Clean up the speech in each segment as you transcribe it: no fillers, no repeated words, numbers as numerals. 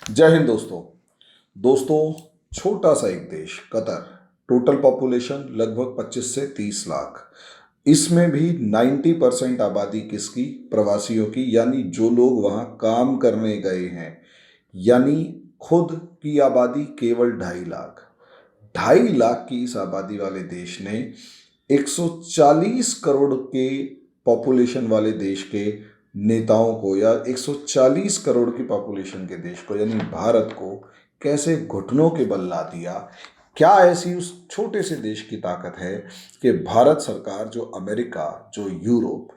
जय हिंद दोस्तों। दोस्तों, छोटा सा एक देश कतर, टोटल पॉपुलेशन लगभग 25 से 30 लाख। इसमें भी 90% आबादी किसकी? प्रवासियों की, यानी जो लोग वहाँ काम करने गए हैं। यानी खुद की आबादी केवल 2.5 लाख। 2.5 लाख की इस आबादी वाले देश ने 140 करोड़ के पॉपुलेशन वाले देश के नेताओं को, या 140 करोड़ की पॉपुलेशन के देश को यानी भारत को कैसे घुटनों के बल ला दिया। क्या ऐसी उस छोटे से देश की ताकत है कि भारत सरकार, जो अमेरिका, जो यूरोप,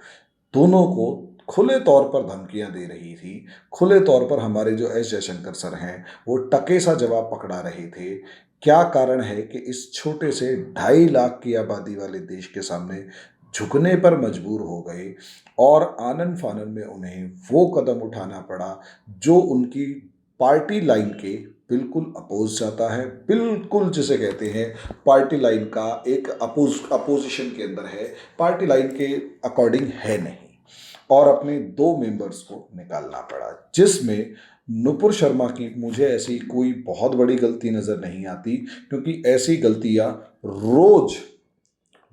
दोनों को खुले तौर पर धमकियां दे रही थी। खुले तौर पर हमारे जो एस जयशंकर सर हैं वो टके सा जवाब पकड़ा रहे थे। क्या कारण है कि इस छोटे से 2.5 लाख की आबादी वाले देश के सामने झुकने पर मजबूर हो गए और आनन फानन में उन्हें वो कदम उठाना पड़ा जो उनकी पार्टी लाइन के बिल्कुल अपोज जाता है। बिल्कुल जिसे कहते हैं पार्टी लाइन का एक अपोजिशन के अंदर है, पार्टी लाइन के अकॉर्डिंग है नहीं। और अपने 2 मेंबर्स को निकालना पड़ा, जिसमें नुपुर शर्मा की मुझे ऐसी कोई बहुत बड़ी गलती नजर नहीं आती, क्योंकि ऐसी गलतियां रोज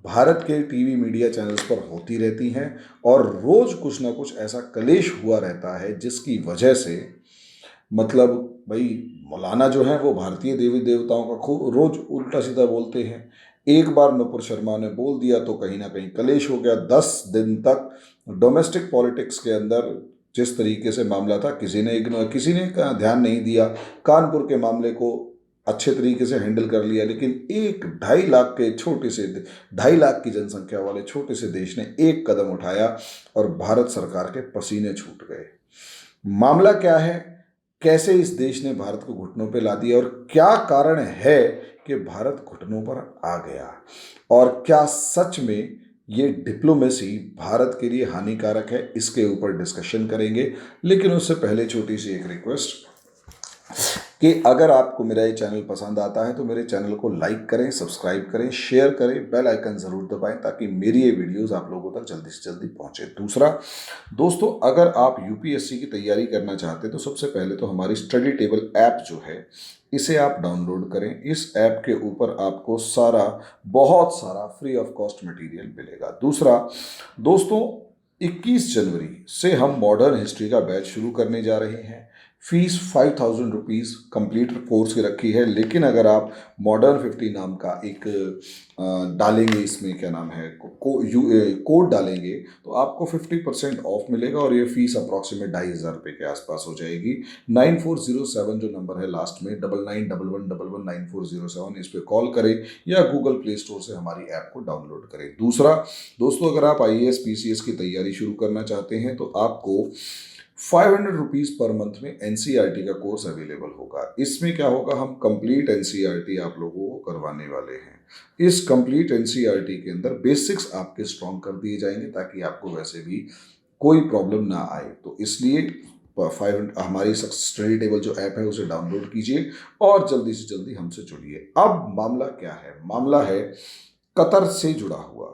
भारत के टीवी मीडिया चैनल्स पर होती रहती हैं और रोज कुछ ना कुछ ऐसा कलेश हुआ रहता है जिसकी वजह से, मतलब भाई, मौलाना जो है वो भारतीय देवी देवताओं का खूब रोज उल्टा सीधा बोलते हैं। एक बार नुपुर शर्मा ने बोल दिया तो कहीं ना कहीं कलेश हो गया। 10 दिन तक डोमेस्टिक पॉलिटिक्स के अंदर जिस तरीके से मामला था, किसी ने ध्यान नहीं दिया। कानपुर के मामले को अच्छे तरीके से हैंडल कर लिया, लेकिन एक 2.5 लाख के छोटे से 2.5 लाख की जनसंख्या वाले छोटे से देश ने एक कदम उठाया और भारत सरकार के पसीने छूट गए। मामला क्या है? कैसे इस देश ने भारत को घुटनों पे ला दिया और क्या कारण है कि भारत घुटनों पर आ गया, और क्या सच में ये डिप्लोमेसी भारत के लिए हानिकारक है, इसके ऊपर डिस्कशन करेंगे। लेकिन उससे पहले छोटी सी एक रिक्वेस्ट कि अगर आपको मेरा ये चैनल पसंद आता है तो मेरे चैनल को लाइक करें, सब्सक्राइब करें, शेयर करें, बेल आइकन ज़रूर दबाएं ताकि मेरी ये वीडियोस आप लोगों तक जल्दी से जल्दी पहुंचे। दूसरा दोस्तों, अगर आप यूपीएससी की तैयारी करना चाहते हैं तो सबसे पहले तो हमारी स्टडी टेबल ऐप जो है इसे आप डाउनलोड करें। इस ऐप के ऊपर आपको बहुत सारा फ्री ऑफ कॉस्ट मटेरियल मिलेगा। दूसरा दोस्तों, 21 जनवरी से हम मॉडर्न हिस्ट्री का बैच शुरू करने जा रहे हैं। फीस 5,000 रुपीज़ कंप्लीट कोर्स की रखी है, लेकिन अगर आप मॉडर्न 50 नाम का एक डालेंगे, इसमें क्या नाम है, कोड डालेंगे तो आपको 50% ऑफ मिलेगा और ये फीस अप्रॉक्सीमेट 2,500 रुपये के आसपास हो जाएगी। 9407 जो नंबर है लास्ट में 9911119407, इस पर कॉल करें या गूगल प्ले स्टोर से हमारी ऐप को डाउनलोड करें। दूसरा दोस्तों, अगर आप IAS PCS की तैयारी शुरू करना चाहते हैं तो आपको 500 रुपीज़ पर मंथ में NCERT का कोर्स अवेलेबल होगा। इसमें क्या होगा, हम कंप्लीट NCERT आप लोगों को करवाने वाले हैं। इस कंप्लीट NCERT के अंदर बेसिक्स आपके स्ट्रॉन्ग कर दिए जाएंगे ताकि आपको वैसे भी कोई प्रॉब्लम ना आए। तो इसलिए हमारी स्टडी टेबल जो ऐप है उसे डाउनलोड कीजिए और जल्दी से जल्दी हमसे जुड़िए। अब मामला क्या है? मामला है कतर से जुड़ा हुआ।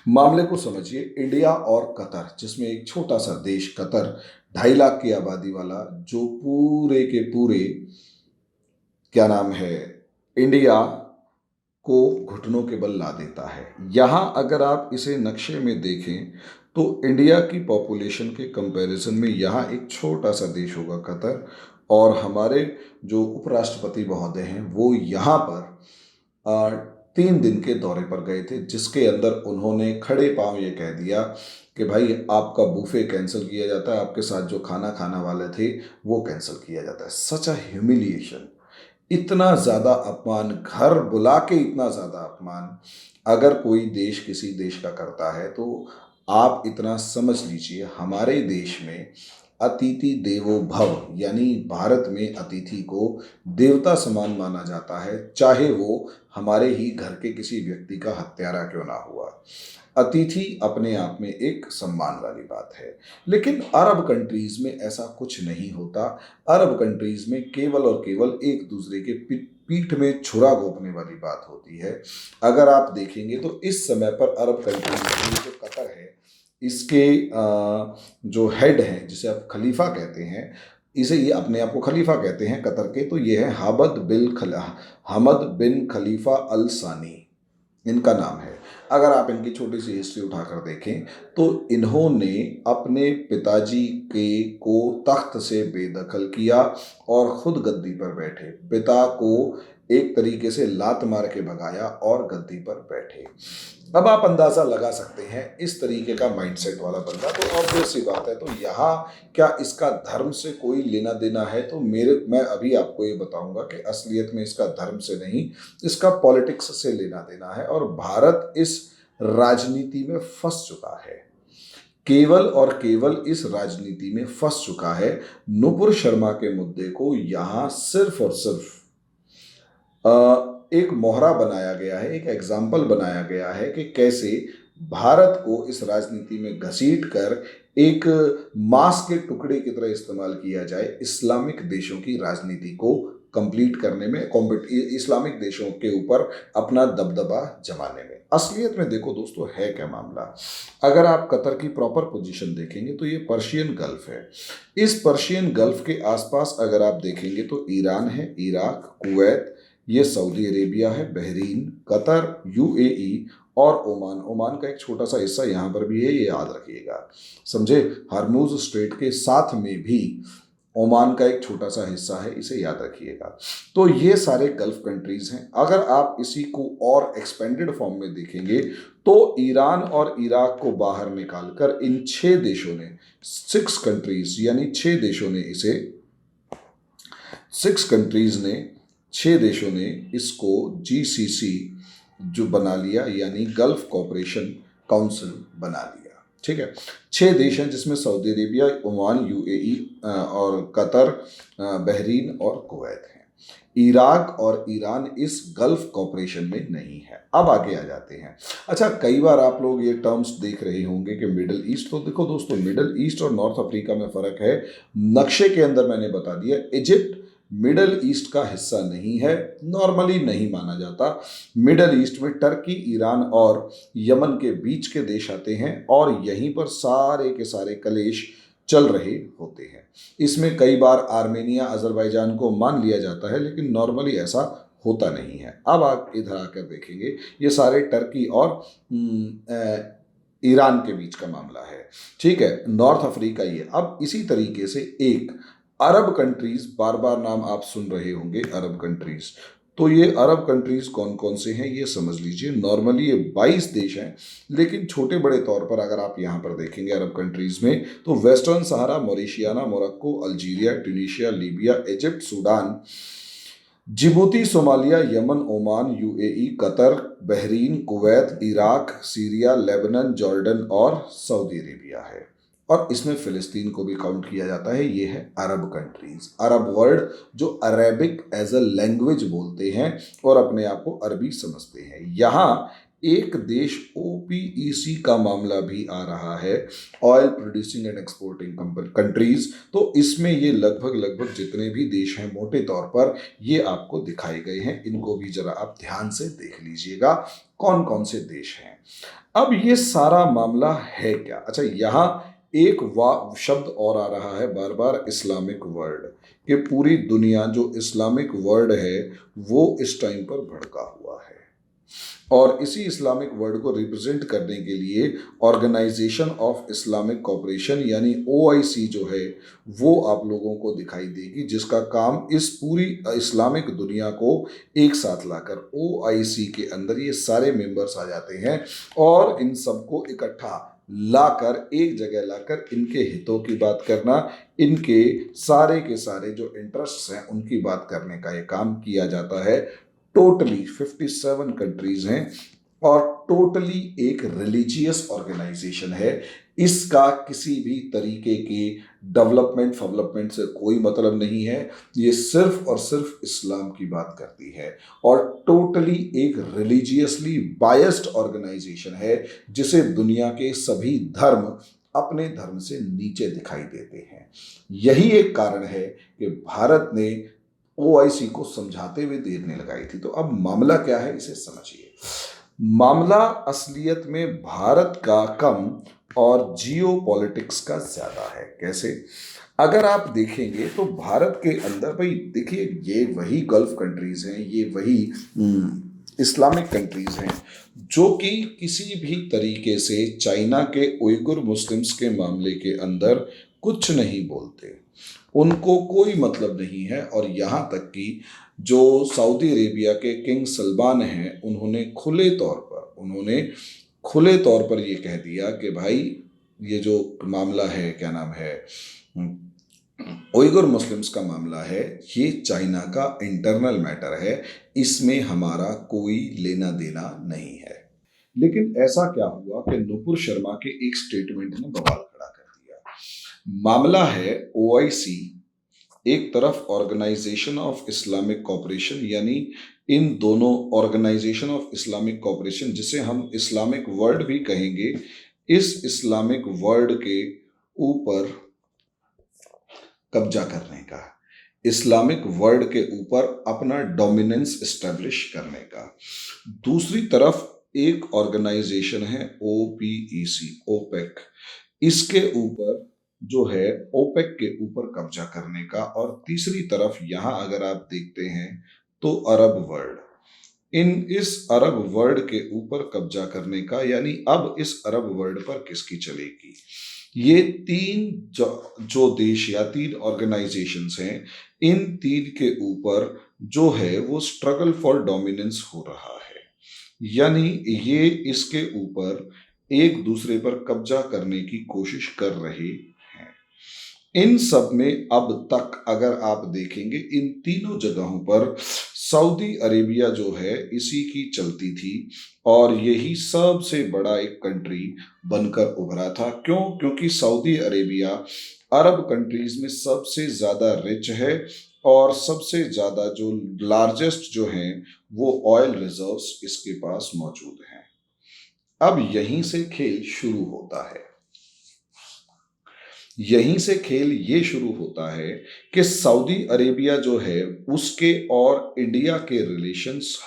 मामले को समझिए। इंडिया और कतर, जिसमें एक छोटा सा देश कतर 2.5 लाख की आबादी वाला, जो पूरे के पूरे क्या नाम है, इंडिया को घुटनों के बल ला देता है। यहाँ अगर आप इसे नक्शे में देखें तो इंडिया की पॉपुलेशन के कंपैरिजन में यहाँ एक छोटा सा देश होगा कतर, और हमारे जो उपराष्ट्रपति महोदय हैं वो यहाँ पर 3 दिन के दौरे पर गए थे, जिसके अंदर उन्होंने खड़े पांव ये कह दिया कि भाई आपका बुफे कैंसिल किया जाता है, आपके साथ जो खाना खाना वाले थे वो कैंसिल किया जाता है। सच अ ह्यूमिलिएशन, इतना ज़्यादा अपमान, घर बुला के इतना ज़्यादा अपमान अगर कोई देश किसी देश का करता है तो आप इतना समझ लीजिए, हमारे देश में अतिथि देवो भव, यानी भारत में अतिथि को देवता समान माना जाता है, चाहे वो हमारे ही घर के किसी व्यक्ति का हत्यारा क्यों ना हुआ। अतिथि अपने आप में एक सम्मान वाली बात है। लेकिन अरब कंट्रीज में ऐसा कुछ नहीं होता। अरब कंट्रीज में केवल और केवल एक दूसरे के पीठ में छुरा घोंपने वाली बात होती है। अगर आप देखेंगे तो इस समय पर अरब कंट्रीज में जो कतर है, इसके जो हेड हैं, जिसे आप खलीफा कहते हैं, इसे ये अपने आप को खलीफा कहते हैं कतर के, तो ये है हमद बिन खलीफा अल सानी, इनका नाम है। अगर आप इनकी छोटी सी हिस्ट्री उठाकर देखें तो इन्होंने अपने पिताजी के को तख्त से बेदखल किया और खुद गद्दी पर बैठे, पिता को एक तरीके से लात मार के भगाया और गद्दी पर बैठे। अब आप अंदाजा लगा सकते हैं इस तरीके का माइंडसेट वाला बंदा, तो ऑब्वियस सी बात है। तो यहाँ क्या इसका धर्म से कोई लेना देना है? तो मैं अभी आपको ये बताऊंगा कि असलियत में इसका धर्म से नहीं, इसका पॉलिटिक्स से लेना देना है। और भारत इस राजनीति में फंस चुका है, केवल और केवल इस राजनीति में फंस चुका है। नुपुर शर्मा के मुद्दे को यहाँ सिर्फ और सिर्फ एक मोहरा बनाया गया है, एक एग्जाम्पल बनाया गया है कि कैसे भारत को इस राजनीति में घसीट कर एक मांस के टुकड़े की तरह इस्तेमाल किया जाए, इस्लामिक देशों की राजनीति को कंप्लीट करने में, इस्लामिक देशों के ऊपर अपना दबदबा जमाने में। असलियत में देखो दोस्तों, है क्या मामला? अगर आप कतर की प्रॉपर पोजीशन देखेंगे तो ये पर्शियन गल्फ है। इस पर्शियन गल्फ के आसपास अगर आप देखेंगे तो ईरान है, इराक, कुवैत, ये सऊदी अरेबिया है, बहरीन, कतर, यूएई और ओमान। ओमान का एक छोटा सा हिस्सा यहाँ पर भी है, ये याद रखिएगा, समझे। हरमुज स्ट्रेट के साथ में भी ओमान का एक छोटा सा हिस्सा है, इसे याद रखिएगा। तो ये सारे गल्फ कंट्रीज हैं। अगर आप इसी को और एक्सपेंडेड फॉर्म में देखेंगे तो ईरान और इराक को बाहर निकालकर इन 6 देशों ने, 6 कंट्रीज यानी 6 देशों ने इसे, 6 देशों ने इसको जीसीसी जो बना लिया, यानी गल्फ कोऑपरेशन काउंसिल बना लिया। ठीक है, 6 देश हैं जिसमें सऊदी अरेबिया, ओमान, यूएई और कतर, बहरीन और कुवैत हैं। इराक और ईरान इस गल्फ कोऑपरेशन में नहीं है। अब आगे आ जाते हैं। अच्छा, कई बार आप लोग ये टर्म्स देख रहे होंगे कि मिडिल ईस्ट, तो देखो दोस्तों, मिडिल ईस्ट और नॉर्थ अफ्रीका में फर्क है। नक्शे के अंदर मैंने बता दिया, इजिप्ट मिडल ईस्ट का हिस्सा नहीं है, नॉर्मली नहीं माना जाता। मिडल ईस्ट में टर्की, ईरान और यमन के बीच के देश आते हैं और यहीं पर सारे के सारे कलेश चल रहे होते हैं। इसमें कई बार आर्मेनिया, अजरबैजान को मान लिया जाता है, लेकिन नॉर्मली ऐसा होता नहीं है। अब आप इधर आकर देखेंगे, ये सारे टर्की और ईरान के बीच का मामला है। ठीक है, नॉर्थ अफ्रीका ये। अब इसी तरीके से एक अरब कंट्रीज, बार बार नाम आप सुन रहे होंगे अरब कंट्रीज, तो ये अरब कंट्रीज कौन कौन से हैं ये समझ लीजिए। नॉर्मली ये 22 देश हैं, लेकिन छोटे बड़े तौर पर अगर आप यहाँ पर देखेंगे अरब कंट्रीज में, तो Western Sahara, Mauritania, Morocco, Algeria, Tunisia, Libya, Egypt, Sudan, Djibouti, Somalia, Yemen, Oman, UAE, Qatar, Bahrain, Kuwait, Iraq, Syria, Lebanon, Jordan और सऊदी अरेबिया है। और इसमें फिलिस्तीन को भी काउंट किया जाता है। ये है अरब कंट्रीज। अरब वर्ड जो अरेबिक एज अ लैंग्वेज बोलते हैं और अपने आप को अरबी समझते हैं। यहाँ एक देश ओपीईसी का मामला भी आ रहा है, oil producing and exporting countries. तो इसमें ये लगभग जितने भी देश हैं मोटे तौर पर ये आपको दिखाए गए हैं। इनको भी जरा आप ध्यान से देख लीजिएगा कौन कौन से देश हैं। अब ये सारा मामला है क्या? अच्छा, यहाँ एक शब्द और आ रहा है बार बार, इस्लामिक वर्ल्ड, कि पूरी दुनिया जो इस्लामिक वर्ल्ड है वो इस टाइम पर भड़का हुआ है। और इसी इस्लामिक वर्ल्ड को रिप्रेजेंट करने के लिए ऑर्गेनाइजेशन ऑफ इस्लामिक कोऑपरेशन यानी ओआईसी जो है वो आप लोगों को दिखाई देगी, जिसका काम इस पूरी इस्लामिक दुनिया को एक साथ लाकर, ओआईसी के अंदर ये सारे मेंबर्स आ जाते हैं और इन सबको इकट्ठा लाकर, एक जगह लाकर इनके हितों की बात करना, इनके सारे के सारे जो इंटरेस्ट्स हैं उनकी बात करने का ये काम किया जाता है। टोटली 57 कंट्रीज हैं और टोटली एक रिलीजियस ऑर्गेनाइजेशन है। इसका किसी भी तरीके के डेवलपमेंट से कोई मतलब नहीं है। ये सिर्फ और सिर्फ इस्लाम की बात करती है और टोटली एक रिलीजियसली बायस्ड ऑर्गेनाइजेशन है, जिसे दुनिया के सभी धर्म अपने धर्म से नीचे दिखाई देते हैं। यही एक कारण है कि भारत ने ओआईसी को समझाते हुए देर ने लगाई थी। तो अब मामला क्या है इसे समझिए। मामला असलियत में भारत का कम और जियो पॉलिटिक्स का ज्यादा है। कैसे? अगर आप देखेंगे तो भारत के अंदर भाई देखिए ये वही गल्फ कंट्रीज हैं, ये वही इस्लामिक कंट्रीज हैं जो कि किसी भी तरीके से चाइना के उइगुर मुस्लिम्स के मामले के अंदर कुछ नहीं बोलते, उनको कोई मतलब नहीं है। और यहाँ तक कि जो सऊदी अरेबिया के किंग सलमान हैं उन्होंने खुले तौर पर ये कह दिया कि भाई ये जो मामला है, क्या नाम है, उइगर मुस्लिम्स का मामला है, ये चाइना का इंटरनल मैटर है, इसमें हमारा कोई लेना देना नहीं है। लेकिन ऐसा क्या हुआ कि नुपुर शर्मा के एक स्टेटमेंट ने बवाल खड़ा कर दिया। मामला है ओआईसी, एक तरफ ऑर्गेनाइजेशन ऑफ इस्लामिक कॉपरेशन, यानी इन दोनों ऑर्गेनाइजेशन ऑफ इस्लामिक कॉपरेशन जिसे हम इस्लामिक वर्ल्ड भी कहेंगे, इस इस्लामिक वर्ल्ड के ऊपर कब्जा करने का, इस्लामिक वर्ल्ड के ऊपर अपना डोमिनेंस एस्टेब्लिश करने का। दूसरी तरफ एक ऑर्गेनाइजेशन है ओपीईसी, ओपेक, इसके ऊपर जो है ओपेक के ऊपर कब्जा करने का। और तीसरी तरफ यहां अगर आप देखते हैं तो अरब वर्ल्ड, इस अरब वर्ल्ड के ऊपर कब्जा करने का, यानी अब इस अरब वर्ल्ड पर किसकी चलेगी। ये तीन जो देश या तीन ऑर्गेनाइजेशंस हैं, इन तीन के ऊपर जो है वो स्ट्रगल फॉर डोमिनेंस हो रहा है, यानी ये इसके ऊपर एक दूसरे पर कब्जा करने की कोशिश कर रहे हैं। इन सब में अब तक अगर आप देखेंगे इन तीनों जगहों पर सऊदी अरेबिया जो है इसी की चलती थी और यही सबसे बड़ा एक कंट्री बनकर उभरा था। क्यों? क्योंकि सऊदी अरेबिया अरब कंट्रीज में सबसे ज्यादा रिच है और सबसे ज्यादा जो लार्जेस्ट जो हैं वो ऑयल रिजर्व्स इसके पास मौजूद हैं। अब यहीं से खेल शुरू होता है, यहीं से खेल ये शुरू होता है कि सऊदी अरेबिया जो है उसके और इंडिया के रिलेशंस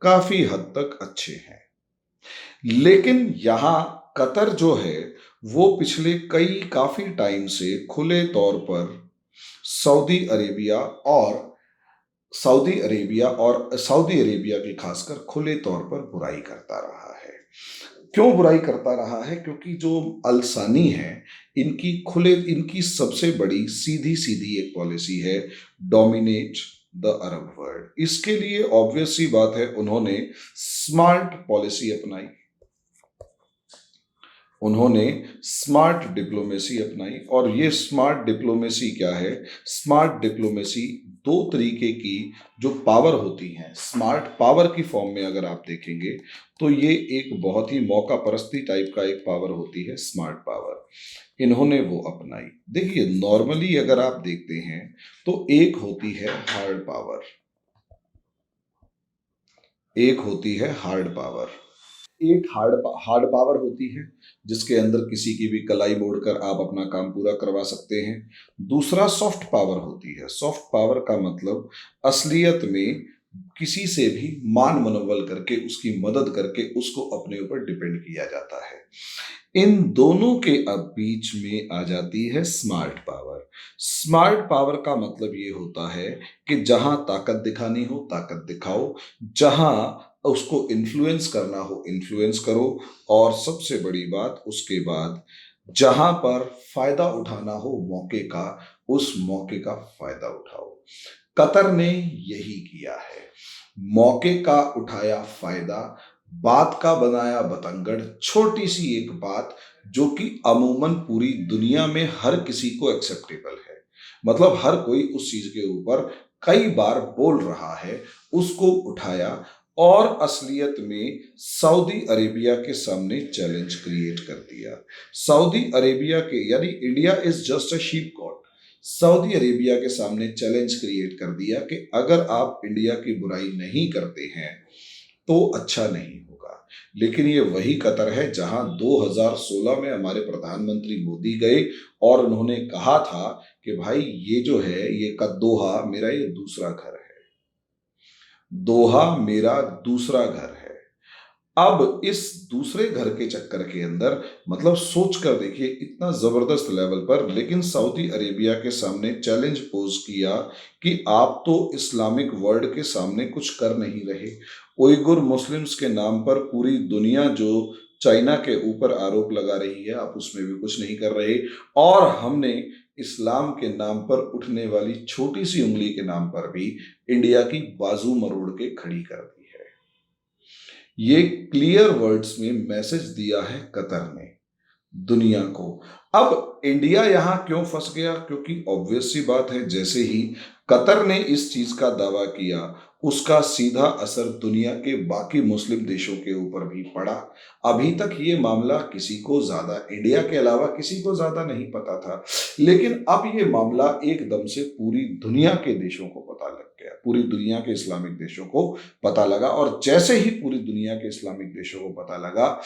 काफी हद तक अच्छे हैं। लेकिन यहां कतर जो है वो पिछले काफी टाइम से खुले तौर पर सऊदी अरेबिया और सऊदी अरेबिया की खासकर खुले तौर पर बुराई करता रहा है। क्यों बुराई करता रहा है? क्योंकि जो अलसानी है इनकी सबसे बड़ी सीधी सीधी एक पॉलिसी है, डोमिनेट द अरब वर्ल्ड। इसके लिए ऑब्वियस सी बात है उन्होंने स्मार्ट पॉलिसी अपनाई, उन्होंने स्मार्ट डिप्लोमेसी अपनाई। और ये स्मार्ट डिप्लोमेसी क्या है? स्मार्ट डिप्लोमेसी दो तरीके की जो पावर होती हैं, स्मार्ट पावर की फॉर्म में अगर आप देखेंगे तो ये एक बहुत ही मौका परस्ती टाइप का एक पावर होती है, स्मार्ट पावर, इन्होंने वो अपनाई। देखिए नॉर्मली अगर आप देखते हैं तो एक होती है हार्ड पावर, एक होती है हार्ड पावर। एक हार्ड पावर होती है जिसके अंदर किसी की भी कलाई मोड़कर आप अपना काम पूरा करवा सकते हैं। दूसरा सॉफ्ट पावर होती है। सॉफ्ट पावर का मतलब असलियत में किसी से भी मान मनोबल करके उसकी मदद करके उसको अपने ऊपर डिपेंड किया जाता है। इन दोनों के अब बीच में आ जाती है स्मार्ट पावर। स्मार्ट पावर का मतलब ये होता है कि जहां ताकत दिखानी हो ताकत दिखाओ, जहां उसको इन्फ्लुएंस करना हो इन्फ्लुएंस करो, और सबसे बड़ी बात उसके बाद जहां पर फायदा उठाना हो मौके का, उस मौके का फायदा उठाओ। कतर ने यही किया है, मौके का उठाया फायदा, बात का बनाया बतंगड़। छोटी सी एक बात जो कि अमूमन पूरी दुनिया में हर किसी को एक्सेप्टेबल है, मतलब हर कोई उस चीज के ऊपर कई बार बोल रहा है, उसको उठाया और असलियत में सऊदी अरेबिया के सामने चैलेंज क्रिएट कर दिया। सऊदी अरेबिया के, यानी India is just a sheep God, Saudi Arabia के सामने चैलेंज क्रिएट कर दिया कि अगर आप इंडिया की बुराई नहीं करते हैं तो अच्छा नहीं होगा। लेकिन ये वही कतर है जहां 2016 में हमारे प्रधानमंत्री मोदी गए और उन्होंने कहा था कि भाई ये जो है ये दोहा मेरा ये दूसरा घर है, दोहा मेरा दूसरा घर है। अब इस दूसरे घर के चक्कर के अंदर मतलब सोच कर देखिए इतना जबरदस्त लेवल पर, लेकिन सऊदी अरेबिया के सामने चैलेंज पोज किया कि आप तो इस्लामिक वर्ल्ड के सामने कुछ कर नहीं रहे। उइगुर मुस्लिम्स के नाम पर पूरी दुनिया जो चाइना के ऊपर आरोप लगा रही है, आप उसमें भी कुछ नहीं कर रहे। और हमने इस्लाम के नाम पर उठने वाली छोटी सी उंगली के नाम पर भी इंडिया की बाजू मरोड़ के खड़ी कर दी है। ये क्लियर वर्ड्स में मैसेज दिया है कतर ने दुनिया को। अब इंडिया यहां क्यों फंस गया? क्योंकि ऑब्वियस सी बात है, जैसे ही कतर ने इस चीज का दावा किया उसका सीधा असर दुनिया के बाकी मुस्लिम देशों के ऊपर भी पड़ा। अभी तक ये मामला किसी को ज्यादा, इंडिया के अलावा किसी को ज्यादा नहीं पता था, लेकिन अब ये मामला एकदम से पूरी दुनिया के देशों को पता लग गया, पूरी दुनिया के इस्लामिक देशों को पता लगा। और जैसे ही पूरी दुनिया के इस्लामिक देशों को पता लगा,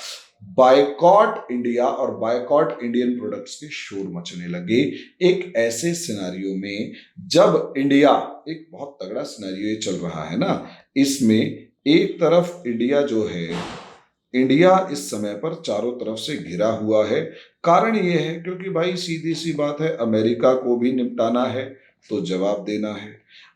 बायकॉट इंडिया और बायकॉट इंडियन प्रोडक्ट्स के शोर मचने लगे। एक ऐसे सिनेरियो में जब इंडिया, एक बहुत तगड़ा सिनेरियो ये चल रहा है ना, इसमें एक तरफ इंडिया जो है, इंडिया इस समय पर चारों तरफ से घिरा हुआ है। कारण ये है क्योंकि भाई सीधी सी बात है, अमेरिका को भी निपटाना है तो जवाब देना है।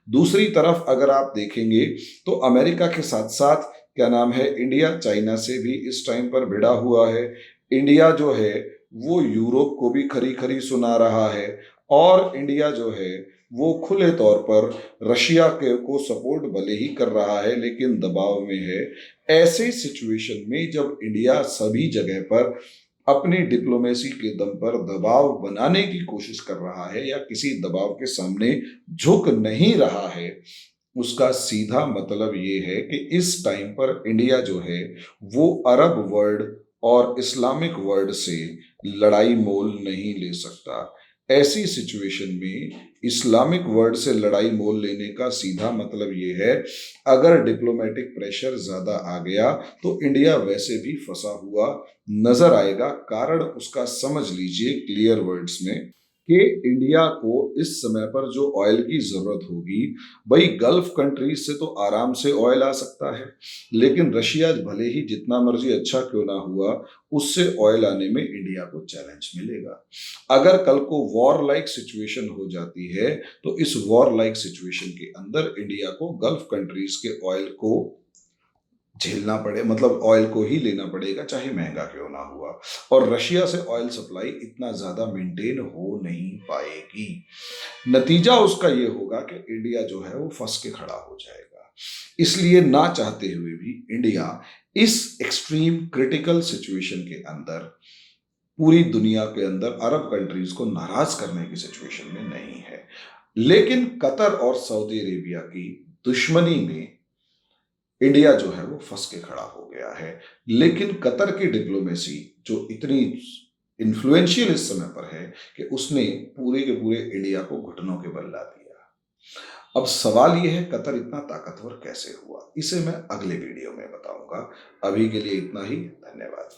दूसरी तरफ अगर आप देखेंगे तो अमेरिका के साथ साथ क्या नाम है, इंडिया चाइना से भी इस टाइम पर भिड़ा हुआ है। इंडिया जो है वो यूरोप को भी खरी खरी सुना रहा है, और इंडिया जो है वो खुले तौर पर रशिया के को सपोर्ट भले ही कर रहा है लेकिन दबाव में है। ऐसे सिचुएशन में जब इंडिया सभी जगह पर अपनी डिप्लोमेसी के दम पर दबाव बनाने की कोशिश कर रहा है या किसी दबाव के सामने झुक नहीं रहा है, उसका सीधा मतलब ये है कि इस टाइम पर इंडिया जो है वो अरब वर्ल्ड और इस्लामिक वर्ल्ड से लड़ाई मोल नहीं ले सकता। ऐसी सिचुएशन में इस्लामिक वर्ल्ड से लड़ाई मोल लेने का सीधा मतलब ये है, अगर डिप्लोमेटिक प्रेशर ज्यादा आ गया तो इंडिया वैसे भी फंसा हुआ नजर आएगा। कारण उसका समझ लीजिए क्लियर वर्ड्स में कि इंडिया को इस समय पर जो ऑयल की जरूरत होगी, भाई गल्फ कंट्रीज से तो आराम से ऑयल आ सकता है, लेकिन रशिया भले ही जितना मर्जी अच्छा क्यों ना हुआ, उससे ऑयल आने में इंडिया को चैलेंज मिलेगा। अगर कल को वॉर लाइक सिचुएशन हो जाती है तो इस वॉर लाइक सिचुएशन के अंदर इंडिया को गल्फ कंट्रीज के ऑयल को झेलना पड़े, मतलब ऑयल को ही लेना पड़ेगा चाहे महंगा क्यों ना हुआ। और रशिया से ऑयल सप्लाई इतना ज्यादा मेंटेन हो नहीं पाएगी। नतीजा उसका ये होगा कि इंडिया जो है वो फंस के खड़ा हो जाएगा। इसलिए ना चाहते हुए भी इंडिया इस एक्सट्रीम क्रिटिकल सिचुएशन के अंदर पूरी दुनिया के अंदर अरब कंट्रीज को नाराज करने की सिचुएशन में नहीं है। लेकिन कतर और सऊदी अरेबिया की दुश्मनी में इंडिया जो है वो फंस के खड़ा हो गया है। लेकिन कतर की डिप्लोमेसी जो इतनी इन्फ्लुएंशियल इस समय पर है कि उसने पूरे के पूरे इंडिया को घुटनों के बल ला दिया। अब सवाल यह है कतर इतना ताकतवर कैसे हुआ, इसे मैं अगले वीडियो में बताऊंगा। अभी के लिए इतना ही, धन्यवाद।